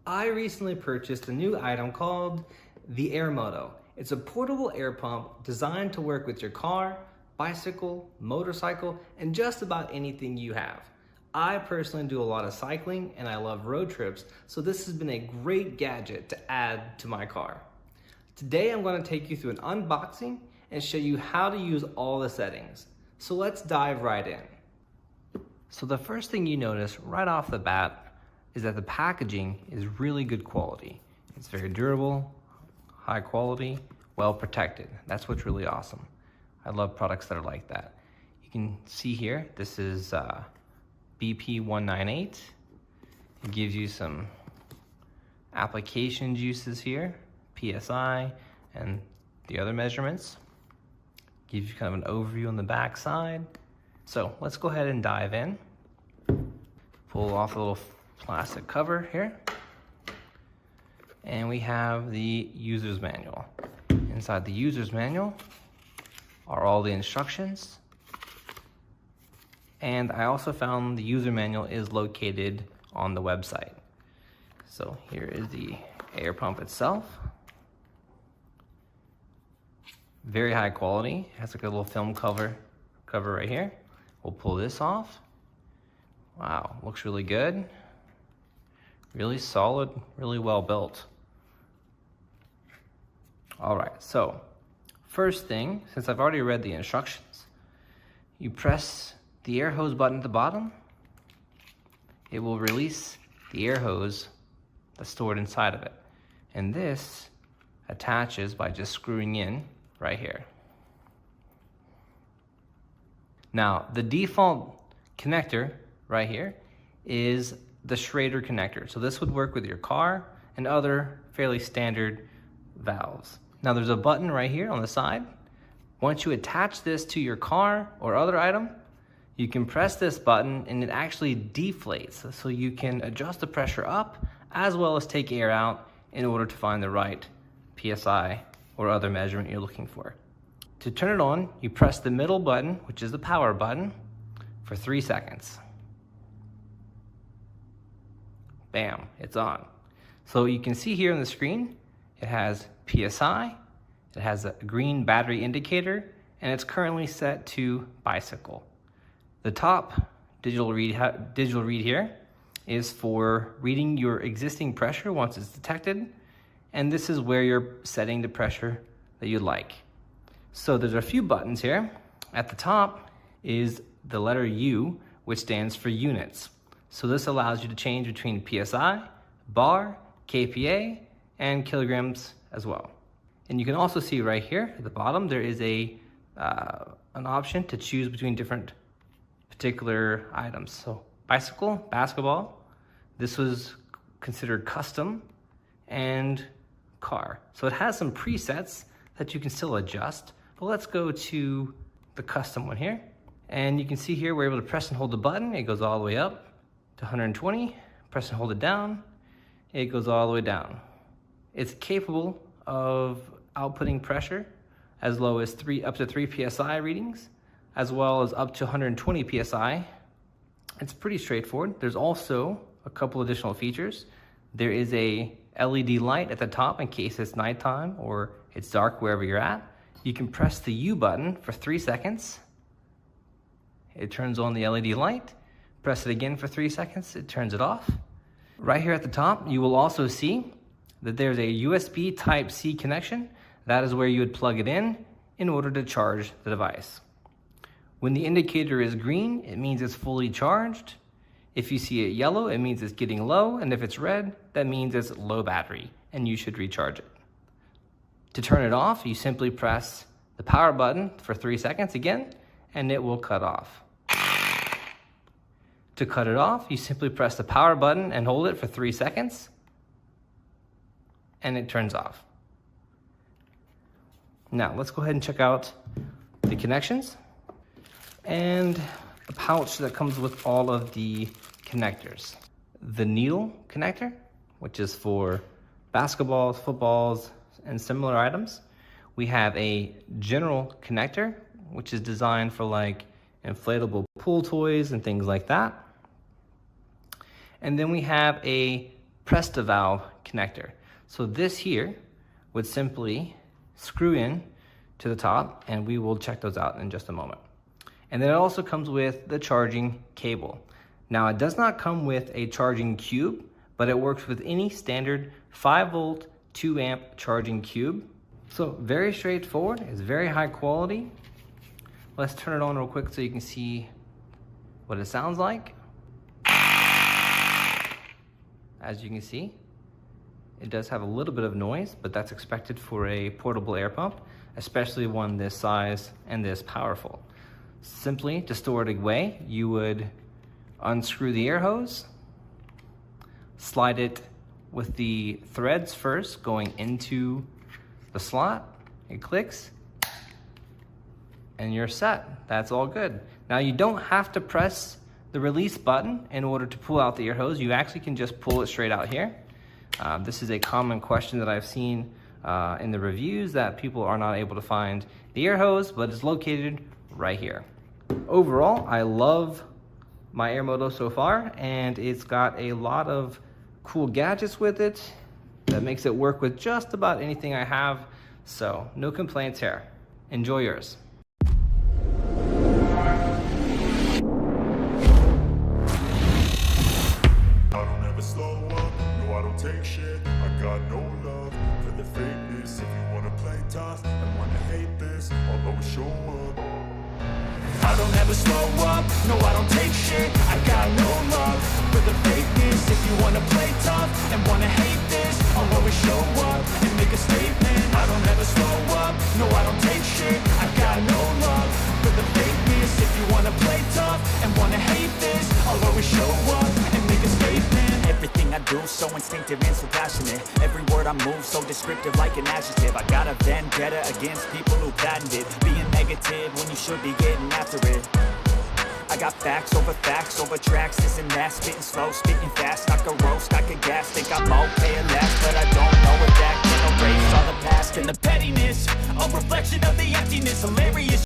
I recently purchased a new item called the Airmoto. It's a portable air pump designed to work with your car, bicycle, motorcycle, and just about anything you have. I personally do a lot of cycling and I love road trips, so this has been a great gadget to add to my car. Today I'm going to take you through an unboxing and show you how to use all the settings. So let's dive right in. So the first thing you notice right off the bat is that the packaging is really good quality. It's very durable, high quality, well protected. That's what's really awesome. I love products that are like that. You can see here, this is BP198. It gives you some application juices here, PSI, and the other measurements. Gives you kind of an overview on the back side. So let's go ahead and dive in. Pull off a little plastic cover here. And we have the user's manual. Inside the user's manual are all the instructions. And I also found the user manual is located on the website. So here is the air pump itself. Very high quality. It has like a little film cover right here. We'll pull this off. Wow, looks really good. Really solid, really well built. All right, so first thing, since I've already read the instructions, you press the air hose button at the bottom. It will release the air hose that's stored inside of it. And this attaches by just screwing in right here. Now, the default connector right here is the Schrader connector. So this would work with your car and other fairly standard valves. Now there's a button right here on the side. Once you attach this to your car or other item, you can press this button and it actually deflates. So you can adjust the pressure up as well as take air out in order to find the right PSI or other measurement you're looking for. To turn it on, you press the middle button, which is the power button, for 3 seconds. Bam, it's on. So you can see here on the screen, it has PSI, it has a green battery indicator, and it's currently set to bicycle. The top digital read here is for reading your existing pressure once it's detected, and this is where you're setting the pressure that you'd like. So there's a few buttons here. At the top is the letter U, which stands for units. So this allows you to change between PSI, bar, KPA, and kilograms as well. And you can also see right here at the bottom, there is an option to choose between different particular items. So bicycle, basketball, this was considered custom, and car. So it has some presets that you can still adjust, but let's go to the custom one here. And you can see here, we're able to press and hold the button. It goes all the way up to 120, press and hold it down, it goes all the way down. It's capable of outputting pressure as low as up to 3 PSI readings, as well as up to 120 PSI. It's pretty straightforward. There's also a couple additional features. There is a LED light at the top in case it's nighttime or it's dark wherever you're at. You can press the U button for 3 seconds. It turns on the LED light. Press it again for 3 seconds, it turns it off. Right here at the top, you will also see that there's a USB Type-C connection. That is where you would plug it in order to charge the device. When the indicator is green, it means it's fully charged. If you see it yellow, it means it's getting low, and if it's red, that means it's low battery, and you should recharge it. To turn it off, you simply press the power button for 3 seconds again, and it will cut off. To cut it off, you simply press the power button and hold it for 3 seconds, and it turns off. Now, let's go ahead and check out the connections and the pouch that comes with all of the connectors. The needle connector, which is for basketballs, footballs, and similar items. We have a general connector, which is designed for like inflatable pool toys and things like that. And then we have a press the valve connector. So this here would simply screw in to the top, and we will check those out in just a moment. And then it also comes with the charging cable. Now it does not come with a charging cube, but it works with any standard 5 volt, 2 amp charging cube. So very straightforward, it's very high quality. Let's turn it on real quick so you can see what it sounds like. As you can see, it does have a little bit of noise, but that's expected for a portable air pump, especially one this size and this powerful. Simply, to store it away, you would unscrew the air hose, slide it with the threads first going into the slot, it clicks, and you're set. That's all good. Now you don't have to press the release button in order to pull out the air hose. You actually can just pull it straight out here. This is a common question that I've seen in the reviews, that people are not able to find the air hose, but it's located right here. Overall, I love my Airmoto so far, and it's got a lot of cool gadgets with it that makes it work with just about anything I have, so no complaints here. Enjoy yours. Take shit, I got no love for the fakeness. If you wanna play tough and wanna hate this, I'll always show up. I don't ever slow up, no I don't take shit. I got no love for the fakeness. If you wanna play tough and wanna hate this, I'll always show up and make a statement. I don't ever slow up, no I don't take shit. I got no love for the fakeness. If you wanna play tough and wanna hate this, I'll always show up and make a statement. Everything I do, so instinctive and so passionate. Every word I move, so descriptive like an adjective. I got a vendetta against people who patented being negative when you should be getting after it. I got facts over tracks, this and that. Spitting slow, spitting fast, I could roast, I could gas. Think I'm okay at last, but I don't know if that can erase all the past. And the pettiness, a reflection of the emptiness, hilarious.